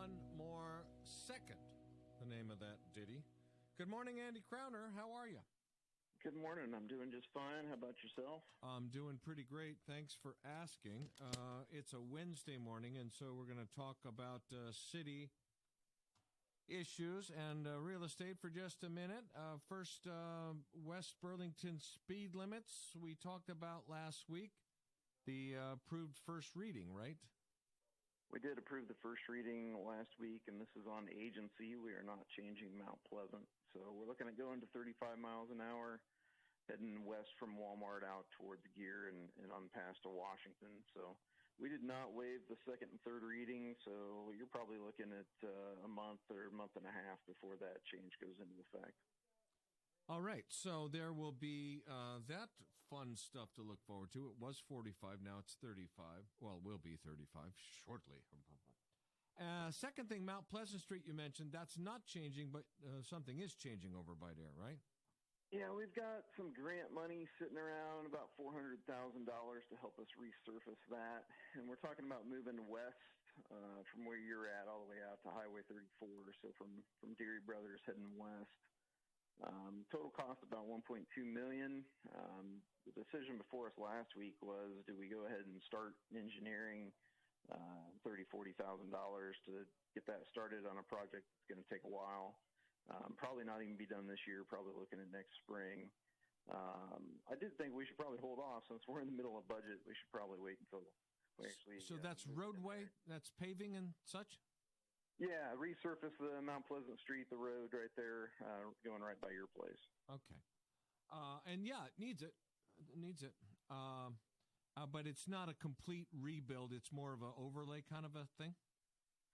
one more second, the name of that ditty. Good morning, Andy Crowner. How are you? Good morning. I'm doing just fine. How about yourself? I'm doing pretty great. Thanks for asking. It's a Wednesday morning, and so we're going to talk about city issues and real estate for just a minute. First, West Burlington speed limits we talked about last week. The approved first reading, right? We did approve the first reading last week, and this is on agency. We are not changing Mount Pleasant. So we're looking at going to 35 miles an hour, heading west from Walmart out towards Gear and on past to Washington. So we did not waive the second and third reading, so you're probably looking at a month or a month and a half before that change goes into effect. All right, so there will be that fun stuff to look forward to. It was 45, now it's 35. Well, it will be 35 shortly. Second thing, Mount Pleasant Street you mentioned, that's not changing, but something is changing over by there, right? Yeah, we've got some grant money sitting around, about $400,000 to help us resurface that. And we're talking about moving west from where you're at all the way out to Highway 34, so from Deary Brothers heading west. Total cost about $1.2 million. The decision before us last week was, do we go ahead and start engineering $40,000 to get that started on a project that's going to take a while. Probably not even be done this year, probably looking at next spring. I did think we should probably hold off since we're in the middle of budget. We should probably wait until we actually... So that's roadway, that's paving and such? Yeah, resurface the Mount Pleasant Street, the road right there, going right by your place. Okay. And yeah, it needs it. It needs it. But it's not a complete rebuild. It's more of an overlay kind of a thing?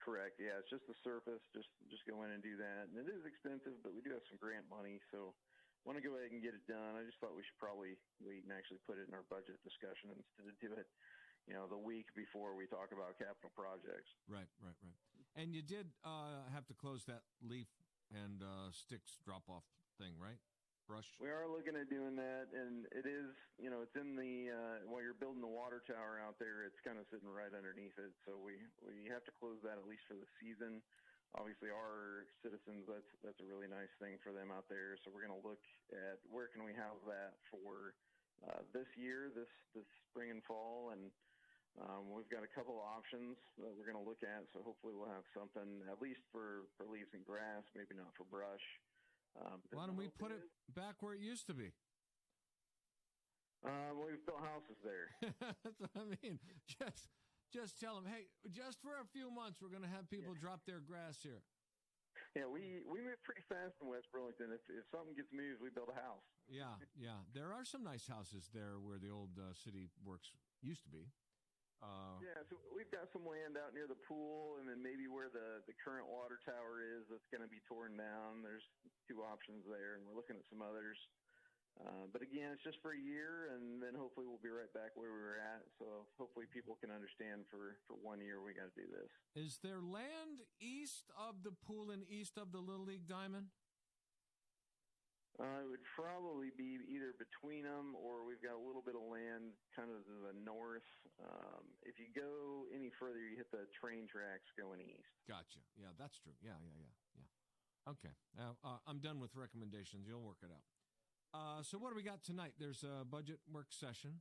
Correct. Yeah, it's just the surface. Just go in and do that. And it is expensive, but we do have some grant money, so want to go ahead and get it done. I just thought we should probably wait and actually put it in our budget discussion instead of do it, the week before we talk about capital projects. Right. And you did have to close that leaf and sticks drop-off thing, right? Brush. We are looking at doing that, and it is, it's in the, while you're building the water tower out there, it's kind of sitting right underneath it. So we have to close that at least for the season. Obviously, our citizens, that's a really nice thing for them out there. So we're going to look at where can we house that for this year, this spring and fall, and we've got a couple of options that we're going to look at. So hopefully we'll have something at least for leaves and grass, maybe not for brush. Why don't we put it back where it used to be? We've built houses there. That's what I mean. Just tell them, hey, just for a few months, we're going to have people drop their grass here. Yeah, we move pretty fast in West Burlington. If something gets moved, we build a house. Yeah. There are some nice houses there where the old city works used to be. Yeah, so we've got some land out near the pool, and then maybe where the current water tower is that's going to be torn down. There's two options there, and we're looking at some others. But again, it's just for a year, and then hopefully we'll be right back where we were at. So hopefully people can understand for 1 year we got to do this. Is there land east of the pool and east of the Little League Diamond? It would probably be either between them, or we've got a little bit of land kind of to the north. If you go any further, you hit the train tracks going east. Gotcha. Yeah, that's true. Yeah. Okay. I'm done with recommendations. You'll work it out. So what do we got tonight? There's a budget work session.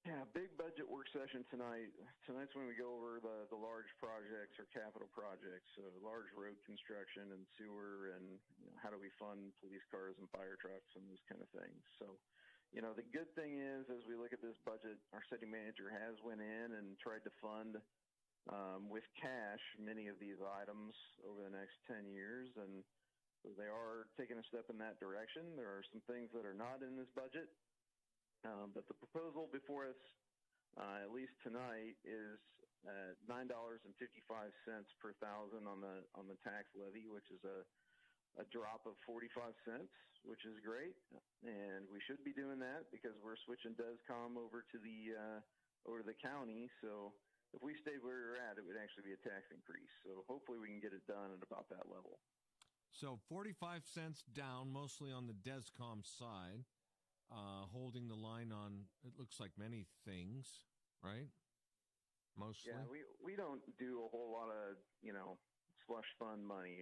Yeah, big budget work session tonight. Tonight's when we go over the large projects or capital projects, so large road construction and sewer, and how do we fund police cars and fire trucks and those kind of things. So, the good thing is, as we look at this budget, our city manager has went in and tried to fund with cash many of these items over the next 10 years, and so they are taking a step in that direction. There are some things that are not in this budget. But the proposal before us, at least tonight, is $9.55 per thousand on the tax levy, which is a drop of 45 cents, which is great. And we should be doing that because we're switching DESCOM over to the county. So if we stayed where we're at, it would actually be a tax increase. So hopefully we can get it done at about that level. So 45 cents down, mostly on the DESCOM side. Holding the line on, it looks like many things, right? Mostly. Yeah, we don't do a whole lot of, slush fund money.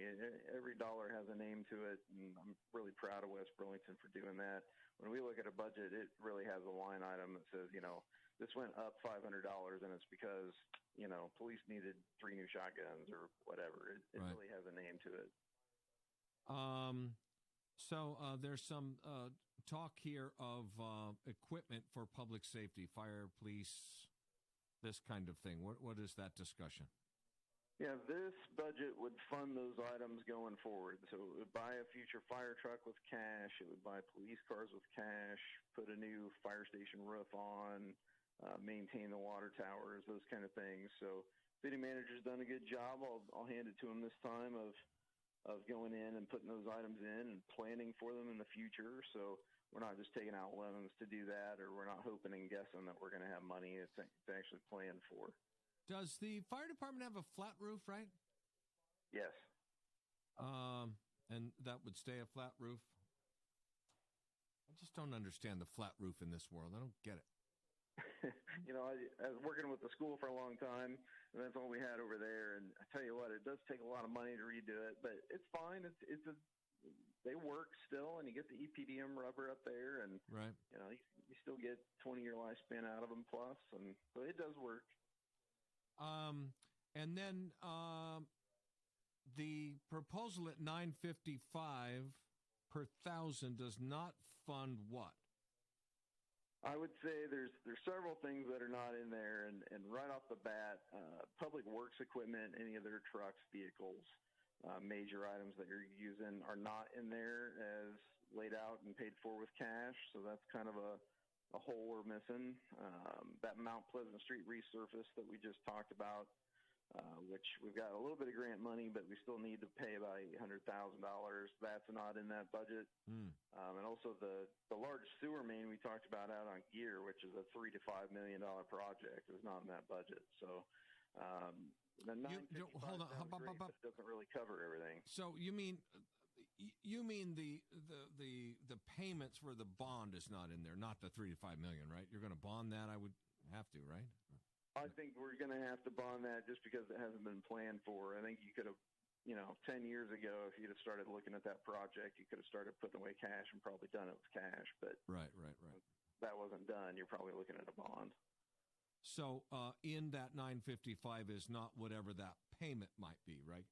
Every dollar has a name to it, and I'm really proud of West Burlington for doing that. When we look at a budget, it really has a line item that says, this went up $500, and it's because, police needed 3 new shotguns or whatever. It Right. really has a name to it. So there's some talk here of equipment for public safety, fire, police, this kind of thing. What is that discussion? Yeah, this budget would fund those items going forward. So it would buy a future fire truck with cash. It would buy police cars with cash, put a new fire station roof on, maintain the water towers, those kind of things. So city manager's done a good job. I'll hand it to him this time of going in and putting those items in and planning for them in the future. So we're not just taking out lemons to do that, or we're not hoping and guessing that we're going to have money. It's actually planned for. Does the fire department have a flat roof, right? Yes. And that would stay a flat roof? I just don't understand the flat roof in this world. I don't get it. I was working with the school for a long time, and that's all we had over there. And I tell you what, it does take a lot of money to redo it, but it's fine. They work still, and you get the EPDM rubber up there, and right. You still get 20-year lifespan out of them plus, and so it does work. And then the proposal at $955 per thousand does not fund what? I would say there's several things that are not in there, and right off the bat, public works equipment, any of their trucks, vehicles, major items that you're using are not in there as laid out and paid for with cash. So that's kind of a hole we're missing. That Mount Pleasant Street resurface that we just talked about, which we've got a little bit of grant money, but we still need to pay about $800,000. That's not in that budget. And also the large sewer main we talked about out on Gear, which is a $3 to $5 million project, is not in that budget. So the hold on, doesn't really cover everything. So you mean the payments for the bond is not in there, not the $3 to $5 million, right? You're going to bond that, I would have to, right? I think we're going to have to bond that just because it hasn't been planned for. I think you could have, 10 years ago, if you'd have started looking at that project, you could have started putting away cash and probably done it with cash. But right. That wasn't done. You're probably looking at a bond. So in that $955 is not whatever that payment might be, right?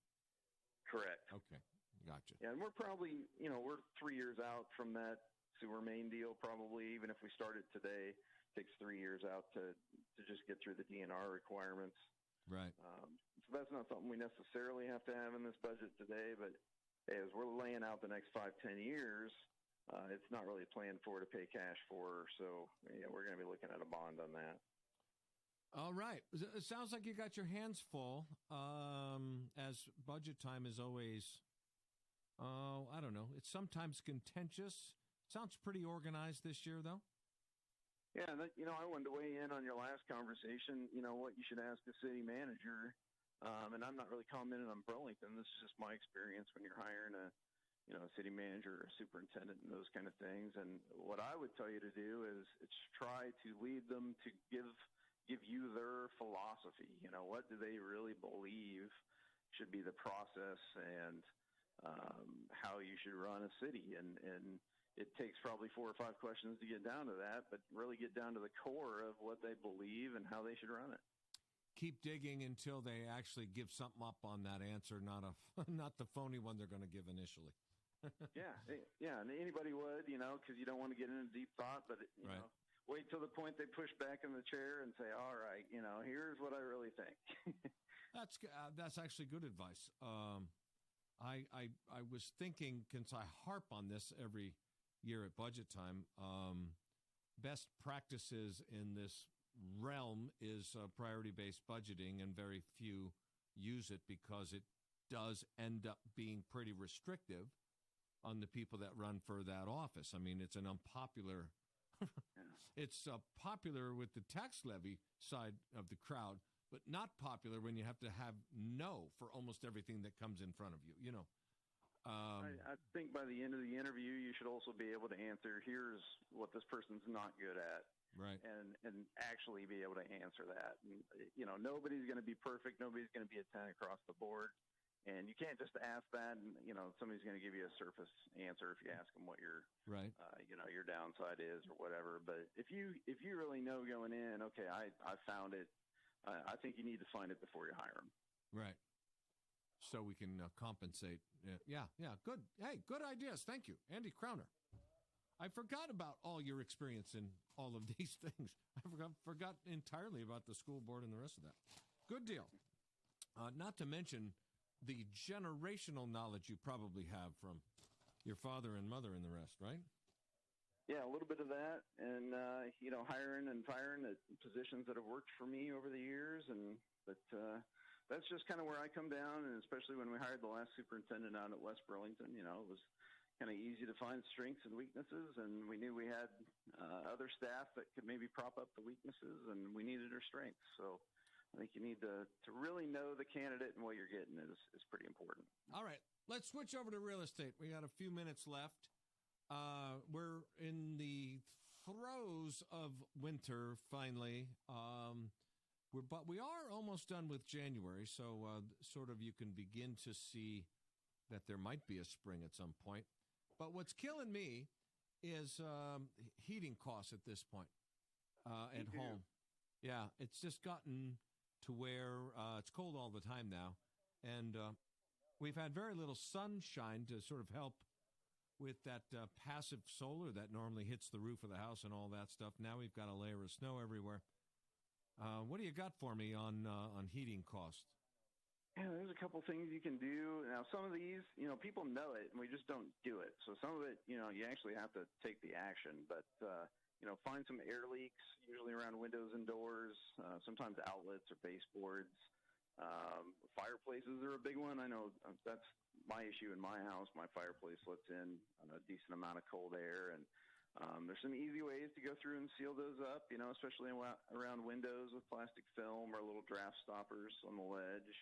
Correct. Okay, gotcha. Yeah, and we're probably, we're 3 years out from that sewer main deal. Probably, even if we started today, it takes 3 years out to just get through the DNR requirements. Right. So that's not something we necessarily have to have in this budget today, but as we're laying out the next 5-10 years, it's not really planned for to pay cash for. So we're going to be looking at a bond on that. All right. It sounds like you got your hands full, as budget time is always, I don't know. It's sometimes contentious. Sounds pretty organized this year, though. Yeah, I wanted to weigh in on your last conversation, what you should ask the city manager. And I'm not really commenting on Burlington. This is just my experience when you're hiring a city manager or a superintendent and those kind of things. And what I would tell you to do is try to lead them to give you their philosophy. What do they really believe should be the process and how you should run a city. And it takes probably 4 or 5 questions to get down to that, but really get down to the core of what they believe and how they should run it. Keep digging until they actually give something up on that answer, not the phony one they're going to give initially. Yeah, and anybody would, because you don't want to get into deep thought, but right. Wait till the point they push back in the chair and say, "All right, here's what I really think." That's actually good advice. I was thinking, since I harp on this every year at budget time, best practices in this realm is priority-based budgeting, and very few use it because it does end up being pretty restrictive on the people that run for that office. I mean, it's an unpopular it's popular with the tax levy side of the crowd, but not popular when you have to have no for almost everything that comes in front of you, I think by the end of the interview, you should also be able to answer, here's what this person's not good at. Right. And actually be able to answer that. And, nobody's going to be perfect. Nobody's going to be a 10 across the board. And you can't just ask that, and somebody's going to give you a surface answer if you ask them what your Right. your downside is or whatever. But if you really know going in, okay, I found it. I think you need to find it before you hire them. Right. So we can compensate. Yeah. Good. Hey, good ideas. Thank you, Andy Crowner. I forgot about all your experience in all of these things. I forgot entirely about the school board and the rest of that. Good deal. Not to mention the generational knowledge you probably have from your father and mother and the rest, right? Yeah, a little bit of that, and hiring and firing at positions that have worked for me over the years, but that's just kind of where I come down, and especially when we hired the last superintendent out at West Burlington, it was kind of easy to find strengths and weaknesses, and we knew we had other staff that could maybe prop up the weaknesses, and we needed our strengths. So I think you need to really know the candidate and what you're getting is pretty important. All right, let's switch over to real estate. We got a few minutes left. We're in the throes of winter finally. But we are almost done with January, so sort of you can begin to see that there might be a spring at some point. But what's killing me is heating costs at this point at home. Yeah, it's just gotten to where it's cold all the time now. And we've had very little sunshine to sort of help with that passive solar that normally hits the roof of the house and all that stuff. Now we've got a layer of snow everywhere. What do you got for me on heating costs? Yeah, there's a couple things you can do. Now, some of these, people know it, and we just don't do it. So some of it, you actually have to take the action. But, find some air leaks, usually around windows and doors, sometimes outlets or baseboards. Fireplaces are a big one. I know that's my issue in my house. My fireplace lets in a decent amount of cold air, and there's some easy ways to go through and seal those up, especially around windows with plastic film or little draft stoppers on the ledge.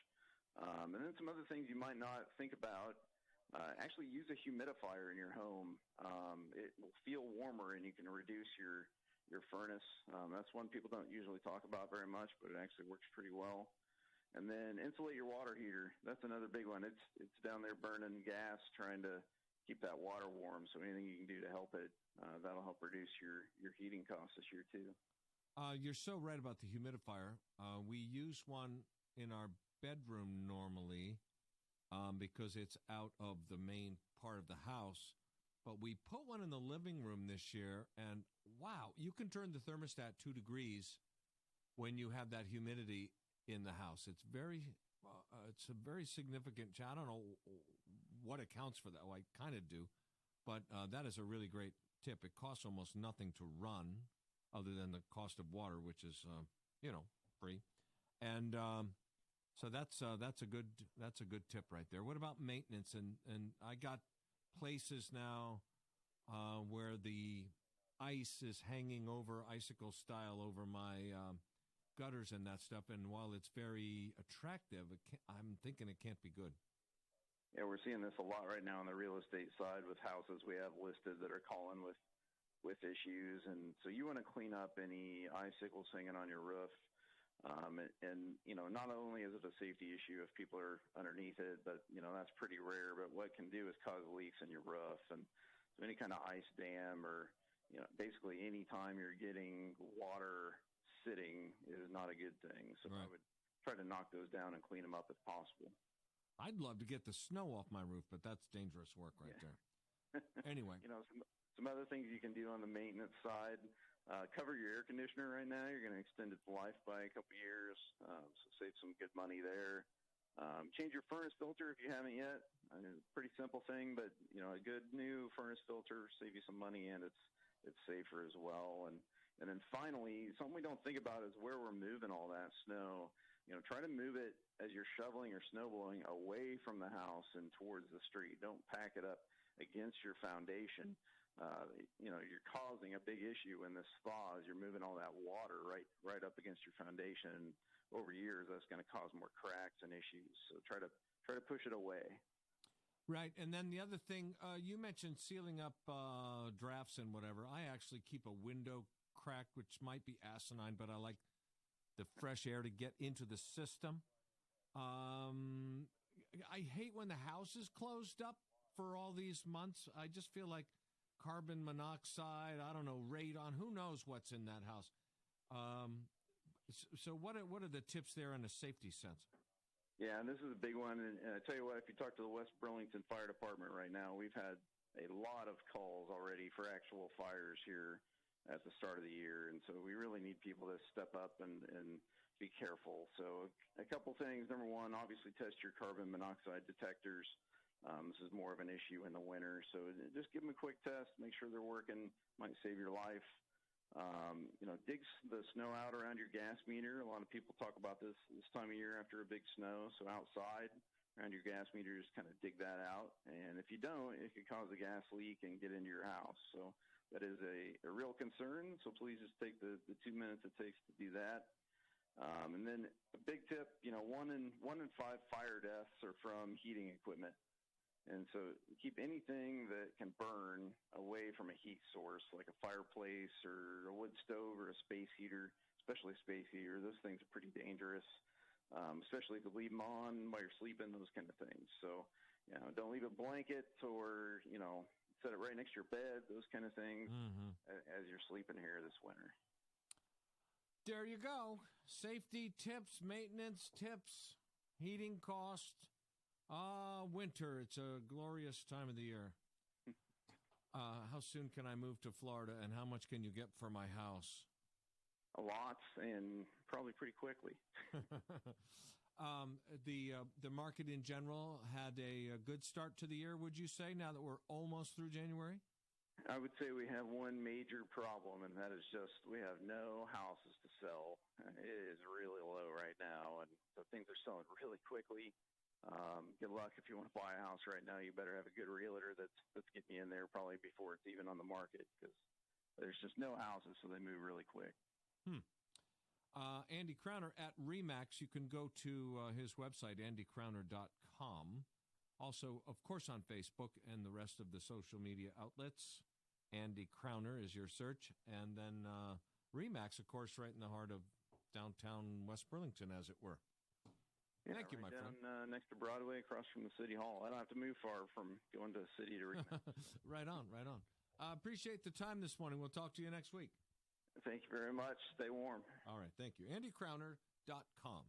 And then some other things you might not think about. Actually use a humidifier in your home. It will feel warmer, and you can reduce your furnace. That's one people don't usually talk about very much, but it actually works pretty well. And then insulate your water heater. That's another big one. It's down there burning gas, trying to keep that water warm. So anything you can do to help it, that'll help reduce your heating costs this year too. You're so right about the humidifier. We use one in our bedroom normally because it's out of the main part of the house. But we put one in the living room this year, and wow, you can turn the thermostat 2 degrees when you have that humidity in the house. It's it's a very significant. I don't know what accounts for that. Well, I kind of do, but that is a really great tip. It costs almost nothing to run, other than the cost of water, which is free, and so that's a good tip right there. What about maintenance? And I got places now where the ice is hanging over icicle style over my gutters and that stuff. And while it's very attractive, I'm thinking it can't be good. Yeah, we're seeing this a lot right now on the real estate side with houses we have listed that are calling with issues. And so you want to clean up any icicles hanging on your roof. And not only is it a safety issue if people are underneath it, but, that's pretty rare. But what it can do is cause leaks in your roof. And so any kind of ice dam or, basically any time you're getting water sitting is not a good thing. So right. I would try to knock those down and clean them up if possible. I'd love to get the snow off my roof, but that's dangerous work right there. Anyway. Some other things you can do on the maintenance side. Cover your air conditioner right now. You're going to extend its life by a couple years, so save some good money there. Change your furnace filter if you haven't yet. I mean, it's a pretty simple thing, but a good new furnace filter save you some money, and it's safer as well. And then finally, something we don't think about is where we're moving all that snow. Try to move it as you're shoveling or snow blowing away from the house and towards the street. Don't pack it up against your foundation. You're causing a big issue when this thaws. You're moving all that water right up against your foundation. And over years, that's going to cause more cracks and issues. So try to push it away. Right. And then the other thing, you mentioned sealing up drafts and whatever. I actually keep a window crack, which might be asinine, but I like the fresh air to get into the system. I I hate when the house is closed up for all these months. I just feel like carbon monoxide, I don't know, radon, who knows what's in that house. So what are the tips there in a safety sense? Yeah, and this is a big one. And I tell you what, if you talk to the West Burlington Fire Department right now, we've had a lot of calls already for actual fires here at the start of the year. And so we really need people to step up and be careful. So a couple things. Number one, obviously test your carbon monoxide detectors. This is more of an issue in the winter. So just give them a quick test, make sure they're working, might save your life. Dig the snow out around your gas meter. A lot of people talk about this time of year after a big snow. So outside around your gas meter, just kind of dig that out. And if you don't, it could cause a gas leak and get into your house. So that is a real concern. So please just take the 2 minutes it takes to do that. And then a big tip, 1 in 5 fire deaths are from heating equipment. And so keep anything that can burn away from a heat source, like a fireplace or a wood stove or a space heater, especially a space heater. Those things are pretty dangerous, especially if you leave them on while you're sleeping, those kind of things. So, don't leave a blanket or, set it right next to your bed, those kind of things as you're sleeping here this winter. There you go. Safety tips, maintenance tips, heating cost. Winter. It's a glorious time of the year. How soon can I move to Florida, and how much can you get for my house? A lot, and probably pretty quickly. The market in general had a good start to the year, would you say, now that we're almost through January? I would say we have one major problem, and that is just we have no houses to sell. It is really low right now, and so things are selling really quickly. Good luck if you want to buy a house right now. You better have a good realtor that's getting you in there probably before it's even on the market, because there's just no houses, so they move really quick. Andy Crowner at RE/MAX. You can go to his website, andycrowner.com. Also, of course, on Facebook and the rest of the social media outlets. Andy Crowner is your search. And then RE/MAX, of course, right in the heart of downtown West Burlington, as it were. Yeah, Thank you, my down, friend. Next to Broadway, across from the City Hall. I don't have to move far from going to the city to RE/MAX. Right on. Appreciate the time this morning. We'll talk to you next week. Thank you very much. Stay warm. All right. Thank you. AndyCrowner.com.